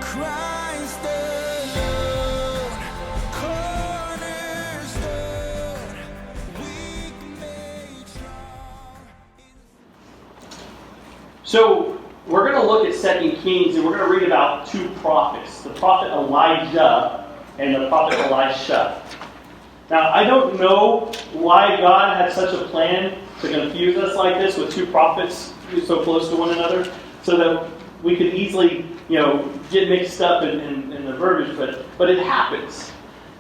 Christ alone, cornerstone, weak made strong. So we're going to look at 2 Kings, and we're going to read about two prophets, the prophet Elijah and the prophet Elisha. Now, I don't know why God had such a plan to confuse us like this with two prophets so close to one another, so that we could easily, get mixed up in the verbiage, but it happens.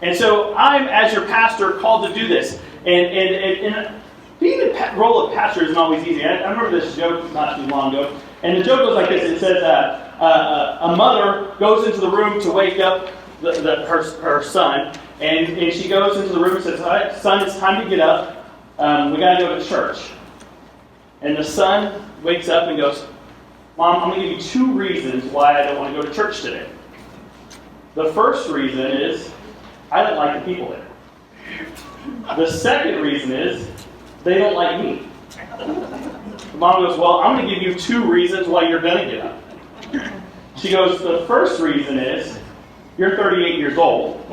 And so I'm, as your pastor, called to do this. And being the role of pastor isn't always easy. I remember this joke not too long ago, and the joke goes like this. It says a mother goes into the room to wake up her son, and she goes into the room and says, "All right, son, it's time to get up. We got to go to church." And the son wakes up and goes, "Mom, I'm going to give you two reasons why I don't want to go to church today. The first reason is I don't like the people there. The second reason is they don't like me." The mom goes, "Well, I'm going to give you two reasons why you're going to get up." She goes, "The first reason is you're 38 years old.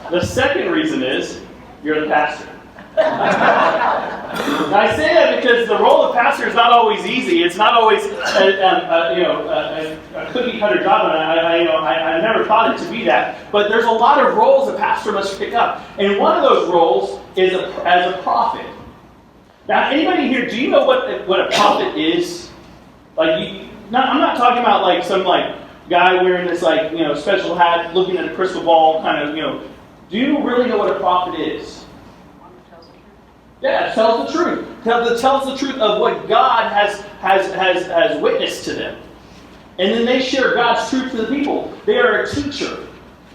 The second reason is you're the pastor." Now, I say that because the role of pastor is not always easy. It's not always a cookie cutter job, and I never thought it to be that. But there's a lot of roles a pastor must pick up, and one of those roles is as a prophet. Now, anybody here, do you know what a prophet is? I'm not talking about like some guy wearing this special hat, looking at a crystal ball, kind of. Do you really know what a prophet is? Yeah, it tells the truth. It tells the truth of what God has witnessed to them. And then they share God's truth to the people. They are a teacher.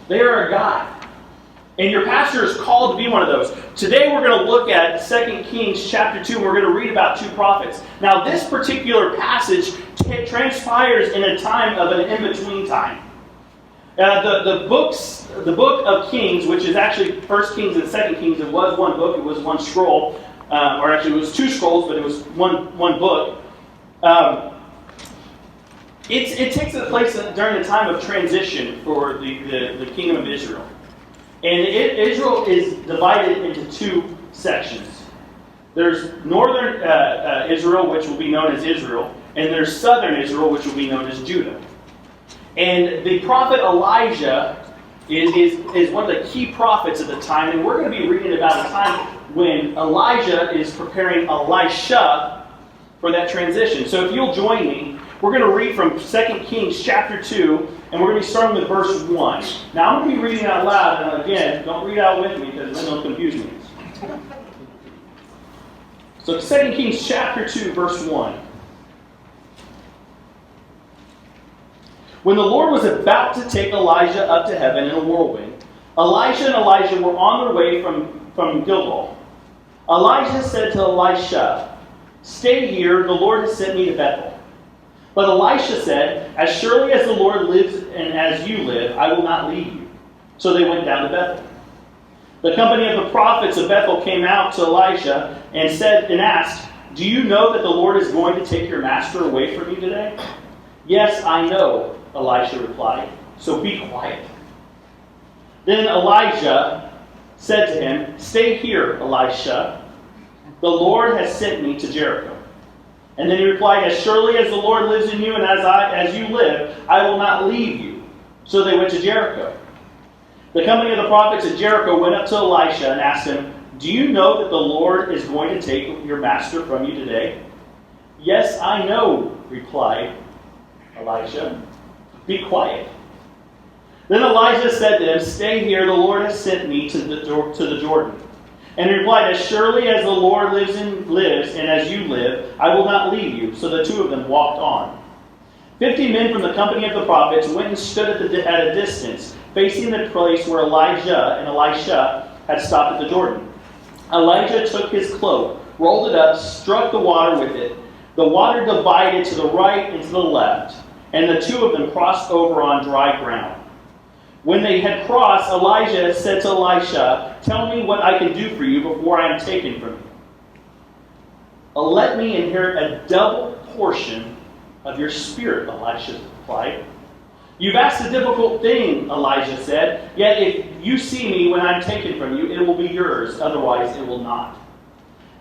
They are a guide. And your pastor is called to be one of those. Today we're going to look at 2 Kings chapter 2, and we're going to read about two prophets. Now this particular passage transpires in a time of an in-between time. The book of Kings, which is actually 1 Kings and 2 Kings, it was one book, it was one scroll, or actually it was two scrolls, but it was one book. It takes place during a time of transition for the kingdom of Israel. And Israel is divided into two sections. There's northern Israel, which will be known as Israel, and there's southern Israel, which will be known as Judah. And the prophet Elijah is one of the key prophets at the time, and we're going to be reading about a time when Elijah is preparing Elisha for that transition. So if you'll join me, we're going to read from 2 Kings chapter 2, and we're going to be starting with verse 1. Now I'm going to be reading out loud, and again, don't read out with me because then it'll confuse me. So 2 Kings chapter 2, verse 1. When the Lord was about to take Elijah up to heaven in a whirlwind, Elisha and Elijah were on their way from Gilgal. Elijah said to Elisha, "Stay here, the Lord has sent me to Bethel." But Elisha said, "As surely as the Lord lives and as you live, I will not leave you." So they went down to Bethel. The company of the prophets of Bethel came out to Elisha and asked, "Do you know that the Lord is going to take your master away from you today?" "Yes, I know," Elisha replied, "so be quiet." Then Elijah said to him, "Stay here, Elisha. The Lord has sent me to Jericho." And then he replied, "As surely as the Lord lives in you and as you live, I will not leave you." So they went to Jericho. The company of the prophets at Jericho went up to Elisha and asked him, "Do you know that the Lord is going to take your master from you today?" "Yes, I know," replied Elisha. "Be quiet." Then Elijah said to him, "Stay here, the Lord has sent me to the Jordan." And he replied, "As surely as the Lord lives and as you live, I will not leave you." So the two of them walked on. 50 men from the company of the prophets went and stood at a distance, facing the place where Elijah and Elisha had stopped at the Jordan. Elijah took his cloak, rolled it up, struck the water with it. The water divided to the right and to the left, and the two of them crossed over on dry ground. When they had crossed, Elijah said to Elisha, "Tell me what I can do for you before I am taken from you." "Let me inherit a double portion of your spirit," Elisha replied. You've asked a difficult thing, Elijah said, yet if you see me when I'm taken from you, it will be yours, otherwise it will not.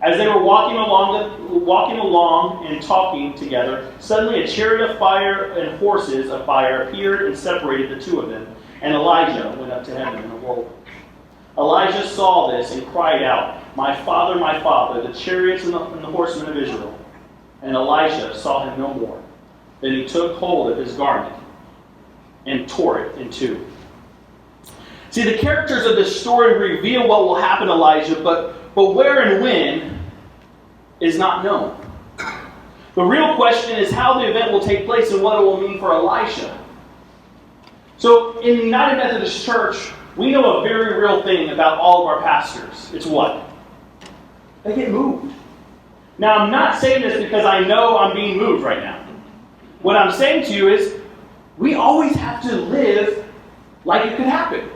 As they were walking along and talking together, suddenly a chariot of fire and horses of fire appeared and separated the two of them, and Elijah went up to heaven in a whirlwind. Elijah saw this and cried out, my father, the chariots and the horsemen of Israel. And Elisha saw him no more. Then he took hold of his garment and tore it in two. See, the characters of this story reveal what will happen to Elijah, but where and when is not known. The real question is how the event will take place and what it will mean for Elisha. So, in the United Methodist Church, we know a very real thing about all of our pastors. It's what? They get moved. Now, I'm not saying this because I know I'm being moved right now. What I'm saying to you is, we always have to live like it could happen.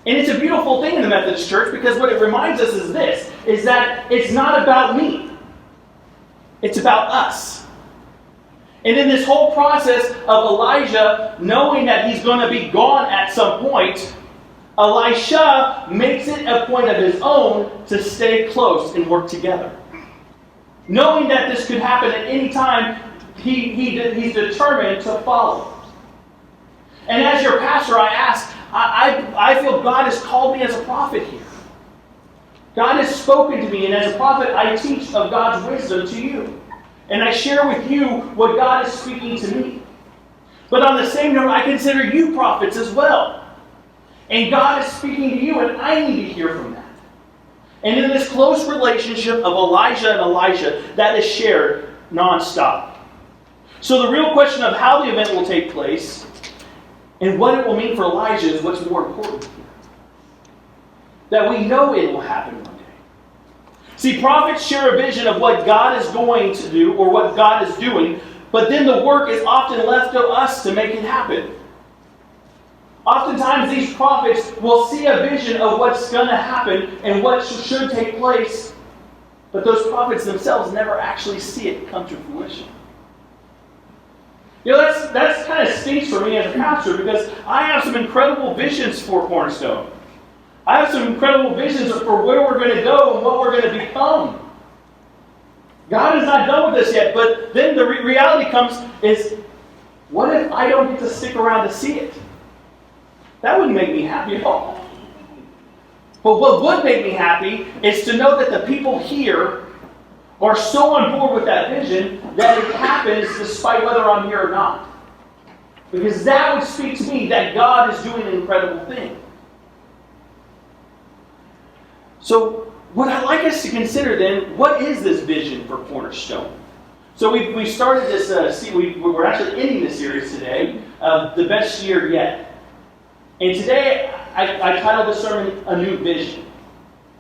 And it's a beautiful thing in the Methodist Church because what it reminds us is this, is that it's not about me. It's about us. And in this whole process of Elijah knowing that he's going to be gone at some point, Elisha makes it a point of his own to stay close and work together. Knowing that this could happen at any time, he's determined to follow. And as your pastor, I feel God has called me as a prophet here. God has spoken to me, and as a prophet, I teach of God's wisdom to you. And I share with you what God is speaking to me. But on the same note, I consider you prophets as well. And God is speaking to you, and I need to hear from that. And in this close relationship of Elijah and Elisha, that is shared nonstop. So the real question of how the event will take place and what it will mean for Elijah is what's more important here. That we know it will happen one day. See, prophets share a vision of what God is going to do or what God is doing, but then the work is often left to us to make it happen. Oftentimes these prophets will see a vision of what's going to happen and what should take place, but those prophets themselves never actually see it come to fruition. You know, that's kind of stinks for me as a pastor because I have some incredible visions for Cornerstone. I have some incredible visions for where we're going to go and what we're going to become. God is not done with us yet, but then the reality comes is, what if I don't get to stick around to see it? That wouldn't make me happy at all. But what would make me happy is to know that the people here are so on board with that vision that it happens despite whether I'm here or not. Because that would speak to me that God is doing an incredible thing. So what I'd like us to consider then, what is this vision for Cornerstone? So we started this, we're actually ending this series today, The Best Year Yet. And today, I titled this sermon, A New Vision.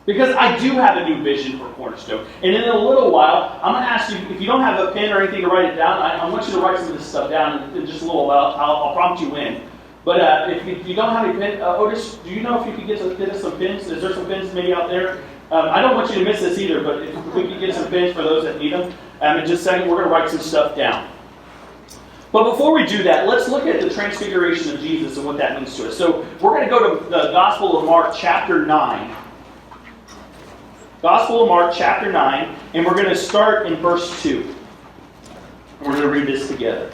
Because I do have a new vision for Cornerstone. And in a little while, I'm going to ask you, if you don't have a pen or anything to write it down, I want you to write some of this stuff down in just a little while. I'll prompt you in. But if you don't have any pen, Otis, do you know if you could get us some pens? Is there some pens maybe out there? I don't want you to miss this either, but if we could get some pens for those that need them. In just a second, we're going to write some stuff down. But before we do that, let's look at the Transfiguration of Jesus and what that means to us. So we're going to go to the Gospel of Mark, chapter 9. Gospel of Mark, chapter 9, and we're going to start in verse 2. And we're going to read this together.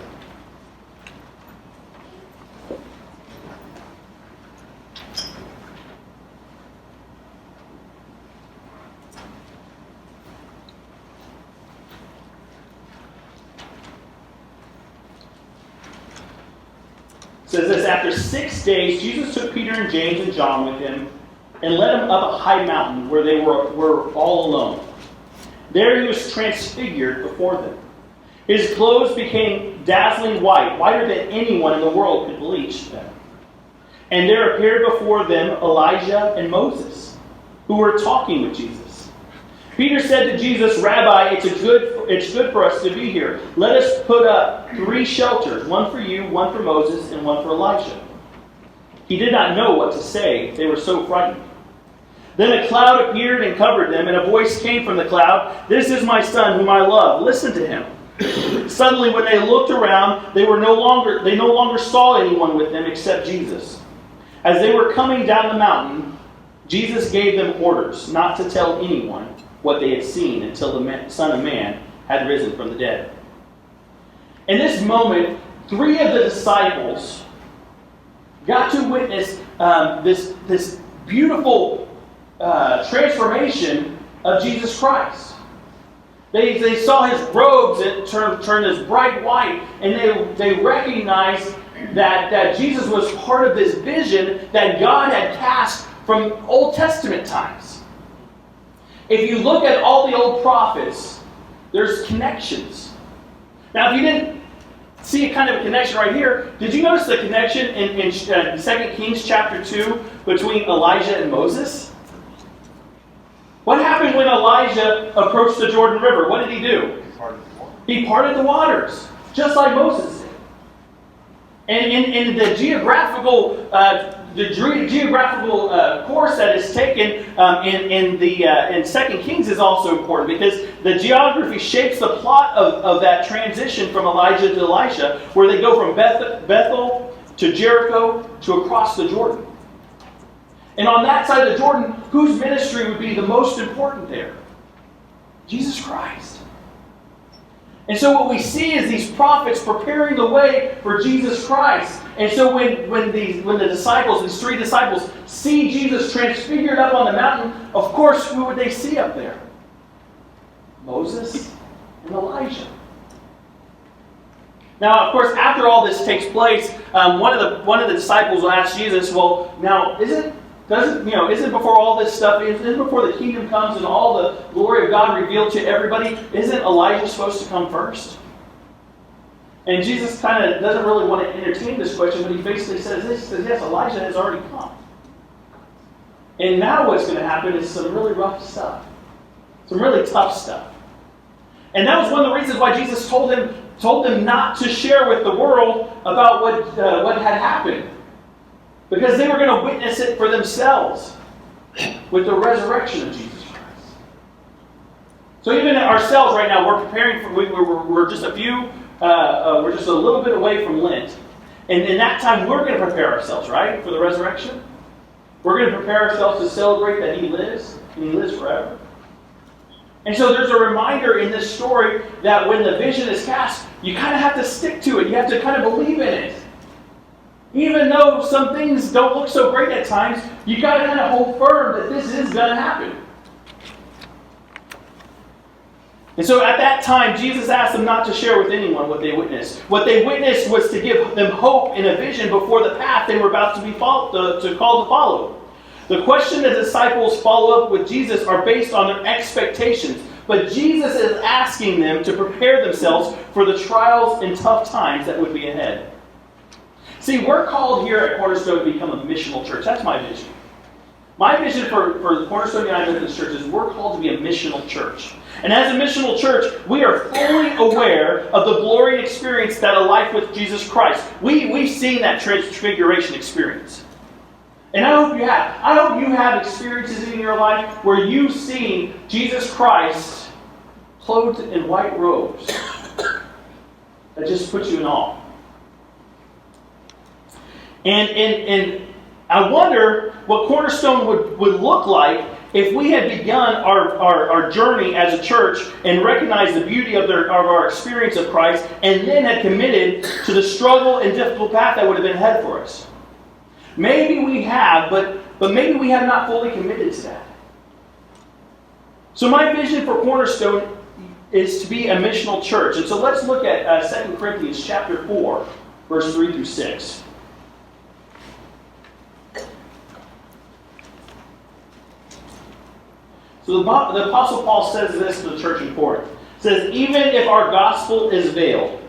It says this, after 6 days, Jesus took Peter and James and John with him and led them up a high mountain where they were all alone. There he was transfigured before them. His clothes became dazzling white, whiter than anyone in the world could bleach them. And there appeared before them Elijah and Moses, who were talking with Jesus. Peter said to Jesus, Rabbi, it's good for us to be here. Let us put up 3 shelters, one for you, one for Moses, and one for Elijah. He did not know what to say. They were so frightened. Then a cloud appeared and covered them, and a voice came from the cloud, This is my son whom I love. Listen to him. Suddenly, when they looked around, they no longer saw anyone with them except Jesus. As they were coming down the mountain, Jesus gave them orders not to tell anyone what they had seen until the Son of Man had risen from the dead. In this moment, 3 of the disciples got to witness this beautiful transformation of Jesus Christ. They saw his robes turn this bright white, and they recognized that Jesus was part of this vision that God had cast from Old Testament times. If you look at all the old prophets, there's connections. Now, if you didn't see a kind of a connection right here, did you notice the connection in 2 Kings chapter 2 between Elijah and Moses? What happened when Elijah approached the Jordan River? What did he do? He parted the waters, just like Moses did. And in the geographical course that is taken in 2 Kings is also important, because the geography shapes the plot of that transition from Elijah to Elisha, where they go from Bethel to Jericho to across the Jordan. And on that side of the Jordan, whose ministry would be the most important there? Jesus Christ. And so what we see is these prophets preparing the way for Jesus Christ. And so when the disciples, these 3 disciples, see Jesus transfigured up on the mountain, of course, who would they see up there? Moses and Elijah. Now, of course, after all this takes place, one of the disciples will ask Jesus, "Well, now isn't before all this stuff, isn't before the kingdom comes and all the glory of God revealed to everybody, isn't Elijah supposed to come first?" And Jesus kind of doesn't really want to entertain this question, but he basically says this. He says, yes, Elijah has already come. And now what's going to happen is some really rough stuff. Some really tough stuff. And that was one of the reasons why Jesus told them not to share with the world about what had happened. Because they were going to witness it for themselves with the resurrection of Jesus Christ. So even ourselves right now, we're preparing for. We're just we're just a little bit away from Lent, and in that time we're going to prepare ourselves, right, for the resurrection. We're going to prepare ourselves to celebrate that He lives, and He lives forever. And so there's a reminder in this story that when the vision is cast, you kind of have to stick to it. You have to kind of believe in it. Even though some things don't look so great at times, you've got to kind of hold firm that this is going to happen. And so at that time, Jesus asked them not to share with anyone what they witnessed. What they witnessed was to give them hope in a vision before the path they were about to be called to follow. The question the disciples follow up with Jesus are based on their expectations. But Jesus is asking them to prepare themselves for the trials and tough times that would be ahead. See, we're called here at Cornerstone to become a missional church. That's my vision. My vision for the Cornerstone United Methodist Church is we're called to be a missional church. And as a missional church, we are fully aware of the glory and experience that a life with Jesus Christ. We've seen that transfiguration experience. And I hope you have. I hope you have experiences in your life where you've seen Jesus Christ clothed in white robes that just put you in awe. And I wonder what Cornerstone would look like if we had begun our journey as a church and recognized the beauty of our experience of Christ, and then had committed to the struggle and difficult path that would have been ahead for us. Maybe we have, but maybe we have not fully committed to that. So my vision for Cornerstone is to be a missional church. And so let's look at 2 Corinthians chapter 4, verse 3 through 6. So the Apostle Paul says this to the church in Corinth. He says, even if our gospel is veiled,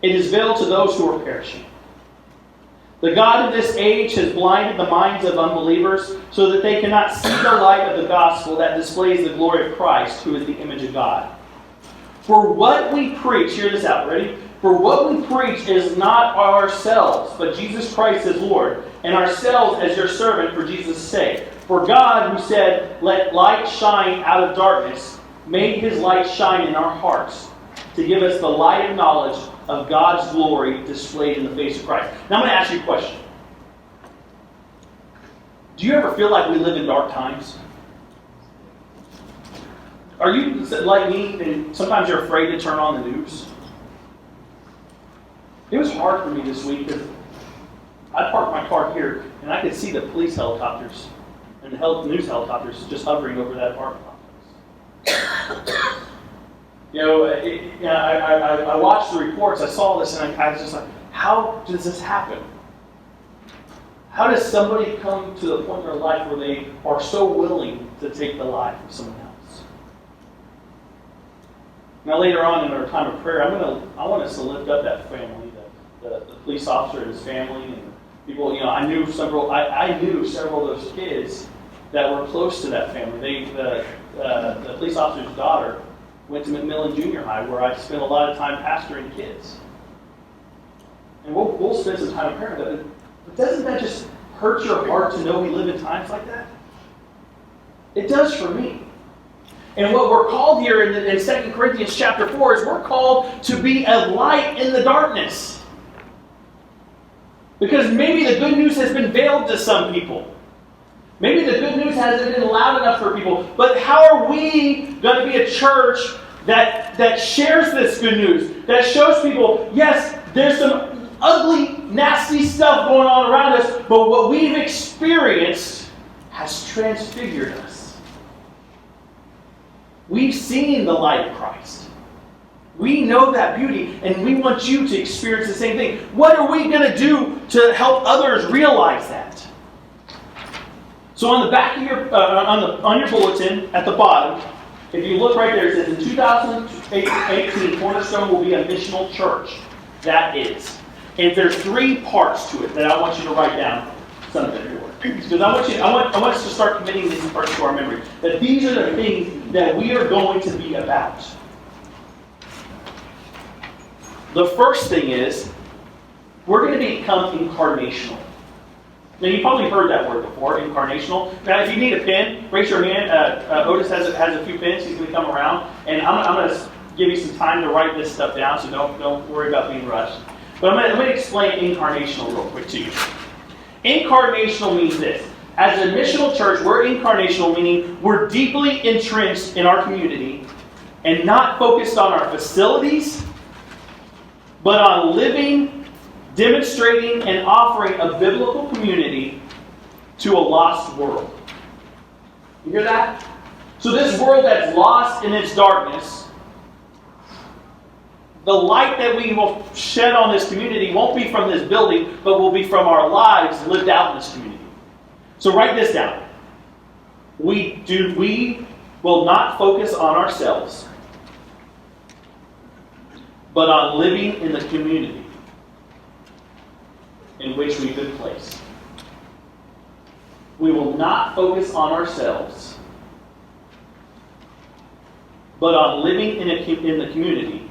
it is veiled to those who are perishing. The God of this age has blinded the minds of unbelievers so that they cannot see the light of the gospel that displays the glory of Christ, who is the image of God. For what we preach, hear this out, ready? For what we preach is not ourselves, but Jesus Christ as Lord, and ourselves as your servant for Jesus' sake. For God, who said, let light shine out of darkness, made His light shine in our hearts, to give us the light of knowledge of God's glory displayed in the face of Christ. Now I'm going to ask you a question. Do you ever feel like we live in dark times? Are you like me and sometimes you're afraid to turn on the news? It was hard for me this week because I parked my car here and I could see the police helicopters and the news helicopters just hovering over that parking lot. I watched the reports, I saw this, and I was just like, how does this happen? How does somebody come to the point in their life where they are so willing to take the life of someone else? Now later on in our time of prayer, I want us to lift up that family, the police officer and his family, and people. I knew several of those kids that were close to that family. The police officer's daughter went to McMillan Junior High, where I spent a lot of time pastoring kids. And we'll spend some time in prayer. But doesn't that just hurt your heart to know we live in times like that? It does for me. And what we're called here in 2 Corinthians chapter 4 is we're called to be a light in the darkness. Because maybe the good news has been veiled to some people. Maybe the good news hasn't been loud enough for people. But how are we going to be a church that shares this good news? That shows people, yes, there's some ugly, nasty stuff going on around us, but what we've experienced has transfigured us. We've seen the light of Christ. We know that beauty, and we want you to experience the same thing. What are we going to do to help others realize that? So on the back of your on your bulletin at the bottom, if you look right there, it says in 2018, Cornerstone will be a missional church. That is. And there's 3 parts to it that I want you to write down something for. Because I want us to start committing these parts to our memory. That these are the things that we are going to be about. The first thing is, we're going to become incarnational. Now, you've probably heard that word before, incarnational. Now, if you need a pen, raise your hand. Otis has a few pens. He's going to come around. And I'm going to give you some time to write this stuff down, so don't worry about being rushed. But I'm going to explain incarnational real quick to you. Incarnational means this. As a missional church, we're incarnational, meaning we're deeply entrenched in our community and not focused on our facilities, but on living, demonstrating, and offering a biblical community to a lost world. You hear that? So this world that's lost in its darkness, the light that we will shed on this community won't be from this building, but will be from our lives lived out in this community. So write this down. We will not focus on ourselves, but on living in the community in which we've been placed. We will not focus on ourselves, but on living in the community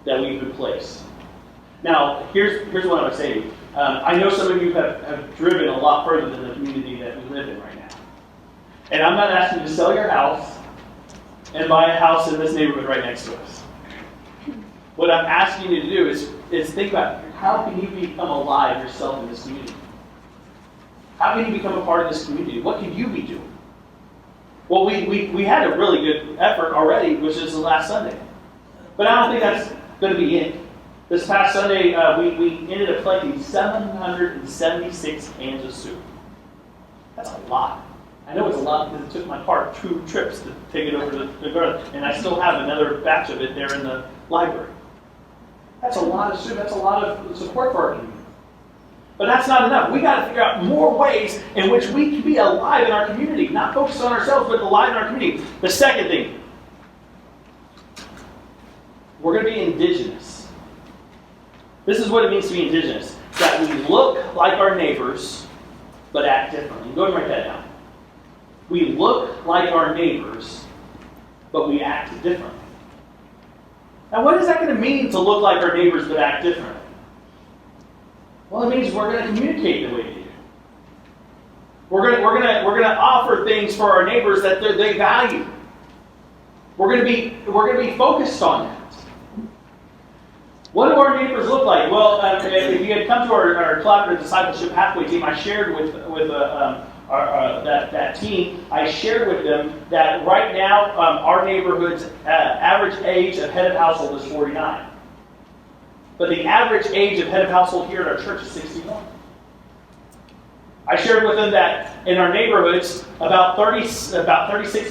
that we've been placed. Now, here's what I'm going to say to you. I know some of you have driven a lot further than the community that we live in right now. And I'm not asking you to sell your house and buy a house in this neighborhood right next to us. What I'm asking you to do is think about how can you become alive yourself in this community? How can you become a part of this community? What can you be doing? Well, we had a really good effort already, which is the last Sunday. But I don't think that's going to be it. This past Sunday, we ended up collecting 776 cans of soup. That's a lot. I know it's a lot because it took my car 2 trips to take it over to the garden, and I still have another batch of it there in the library. That's a lot of soup. That's a lot of support for our community. But that's not enough. We got to figure out more ways in which we can be alive in our community, not focused on ourselves, but alive in our community. The second thing, we're going to be indigenous. This is what it means to be indigenous. That we look like our neighbors, but act differently. Go ahead and write that down. We look like our neighbors, but we act differently. Now, what is that going to mean to look like our neighbors, but act differently? Well, it means we're going to communicate the way they do. We're going to offer things for our neighbors that they value. We're going to be focused on that. What do our neighbors look like? Well, if you had come to our collaborative discipleship pathway team, I shared with that team. I shared with them that right now our neighborhood's average age of head of household is 49, but the average age of head of household here at our church is 61. I shared with them that in our neighborhoods, about 36 to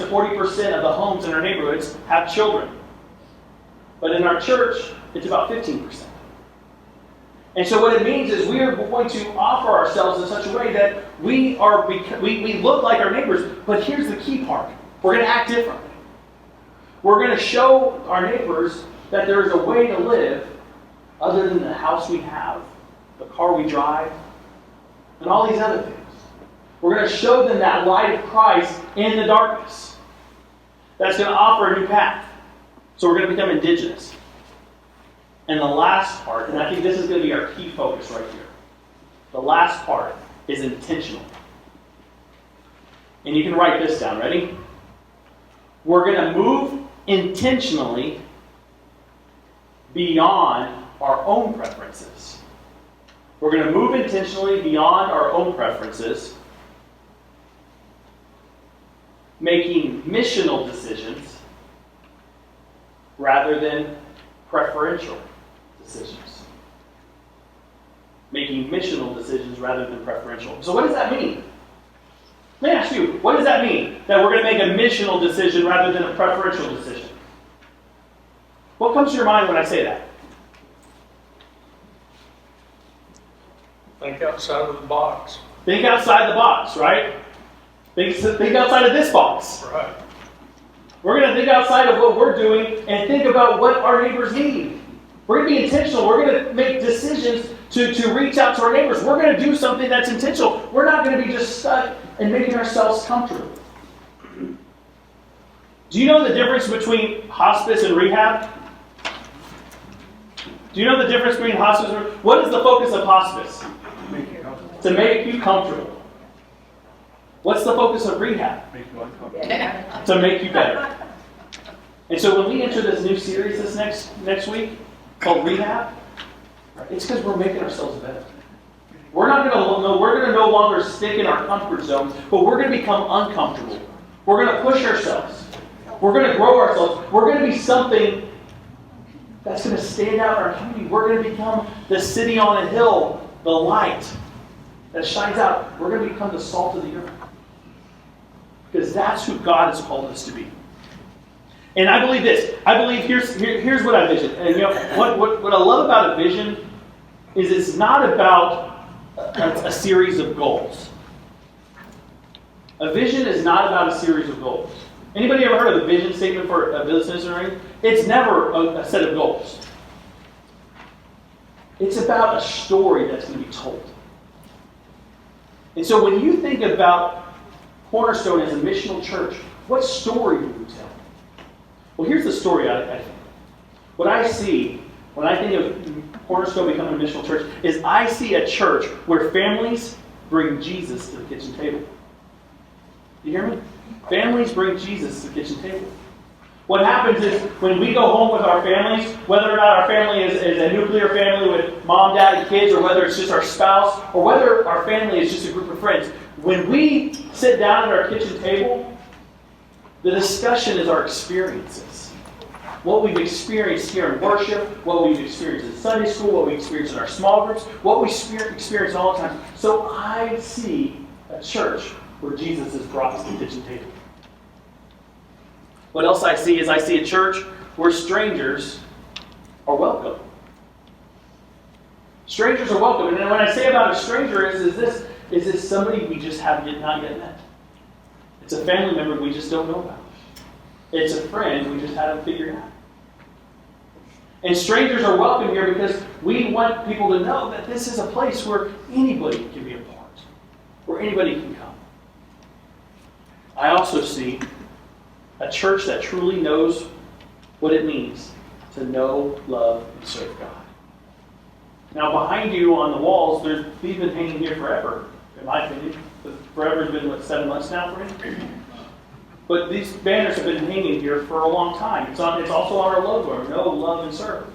40% of the homes in our neighborhoods have children. But in our church, it's about 15%. And so what it means is we are going to offer ourselves in such a way that we look like our neighbors. But here's the key part. We're going to act differently. We're going to show our neighbors that there is a way to live other than the house we have, the car we drive, and all these other things. We're going to show them that light of Christ in the darkness. That's going to offer a new path. So we're going to become indigenous. And the last part, and I think this is going to be our key focus right here. The last part is intentional. And you can write this down. Ready? We're going to move intentionally beyond our own preferences. We're going to move intentionally beyond our own preferences, making missional decisions rather than preferential decisions. Making missional decisions rather than preferential. So what does that mean? Let me ask you, what does that mean? That we're going to make a missional decision rather than a preferential decision? What comes to your mind when I say that? Think outside of the box. Think outside the box, right? Think outside of this box. Right. We're going to think outside of what we're doing and think about what our neighbors need. We're going to be intentional. We're going to make decisions to reach out to our neighbors. We're going to do something that's intentional. We're not going to be just stuck in making ourselves comfortable. Do you know the difference between hospice and rehab? Do you know the difference between hospice and rehab? What is the focus of hospice? To make you comfortable. What's the focus of rehab? To make you better. And so when we enter this new series this next week called Rehab, it's because we're making ourselves better. We're going to no longer stick in our comfort zone, but we're going to become uncomfortable. We're going to push ourselves. We're going to grow ourselves. We're going to be something that's going to stand out in our community. We're going to become the city on a hill, the light that shines out. We're going to become the salt of the earth. Because that's who God has called us to be. And I believe this. I believe here's what I vision. And you know what I love about a vision is it's not about a series of goals. A vision is not about a series of goals. Anybody ever heard of the vision statement for a business or anything? It's never a set of goals. It's about a story that's going to be told. And so when you think about Cornerstone as a missional church, what story do you tell? Well, here's the story I think. What I see when I think of Cornerstone becoming a missional church is I see a church where families bring Jesus to the kitchen table. You hear me? Families bring Jesus to the kitchen table. What happens is when we go home with our families, whether or not our family is a nuclear family with mom, dad, and kids, or whether it's just our spouse, or whether our family is just a group of friends, when we sit down at our kitchen table, the discussion is our experiences. What we've experienced here in worship, what we've experienced in Sunday school, what we experienced in our small groups, what we experience all the time. So I see a church where Jesus is brought to the kitchen table. What else I see is I see a church where strangers are welcome. Strangers are welcome. And then when I say about a stranger is this somebody we just have not yet met? It's a family member we just don't know about. It's a friend we just haven't figured out. And strangers are welcome here because we want people to know that this is a place where anybody can be a part, where anybody can come. I also see a church that truly knows what it means to know, love, and serve God. Now, behind you on the walls, these have been hanging here forever, in my opinion. Forever has been, 7 months now for me? But these banners have been hanging here for a long time. It's also on our logo, know, love, and serve.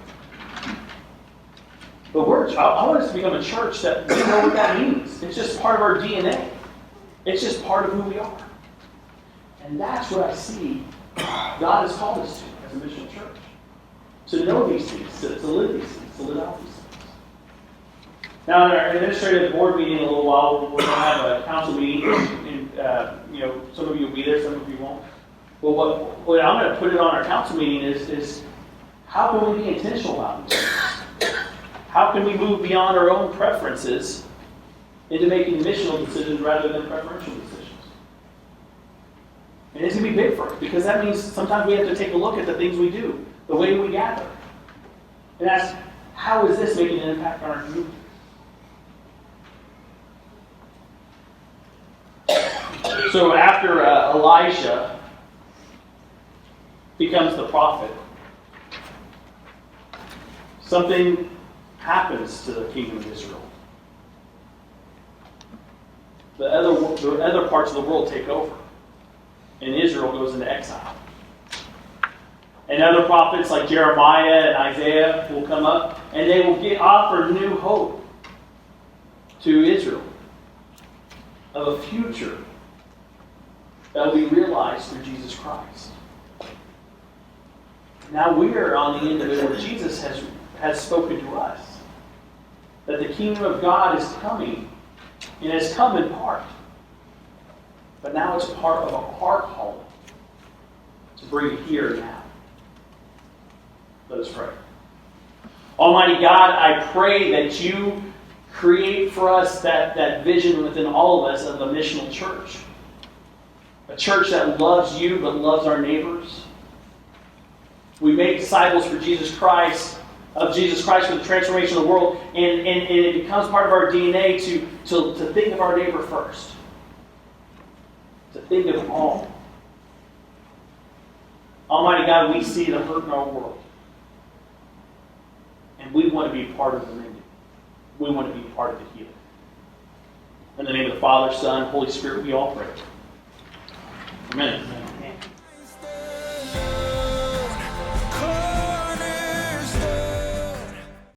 But I want us to become a church that we know what that means. It's just part of our DNA. It's just part of who we are. And that's what I see God has called us to as a missional church. To know these things, to live these things, to live out these things. Now, in our administrative board meeting in a little while, we're going to have a council meeting. And some of you will be there, some of you won't. But what I'm going to put it on our council meeting is how can we be intentional about these things? How can we move beyond our own preferences into making missional decisions rather than preferential decisions? And it's going to be big for us, because that means sometimes we have to take a look at the things we do, the way we gather, and ask, how is this making an impact on our community? So after Elisha becomes the prophet, something happens to the kingdom of Israel. The other parts of the world take over, and Israel goes into exile. And other prophets like Jeremiah and Isaiah will come up, and they will offer new hope to Israel of a future that will be realized through Jesus Christ. Now we are on the end of it where Jesus has spoken to us that the kingdom of God is coming, and has come in part. But now it's part of our calling to bring it here now. Let us pray. Almighty God, I pray that you create for us that vision within all of us of a missional church. A church that loves you but loves our neighbors. We make disciples for Jesus Christ for the transformation of the world, and it becomes part of our DNA to think of our neighbor first. To think of all. Almighty God, we see the hurt in our world. And we want to be part of the mending. We want to be part of the healing. In the name of the Father, Son, Holy Spirit, we all pray. Amen.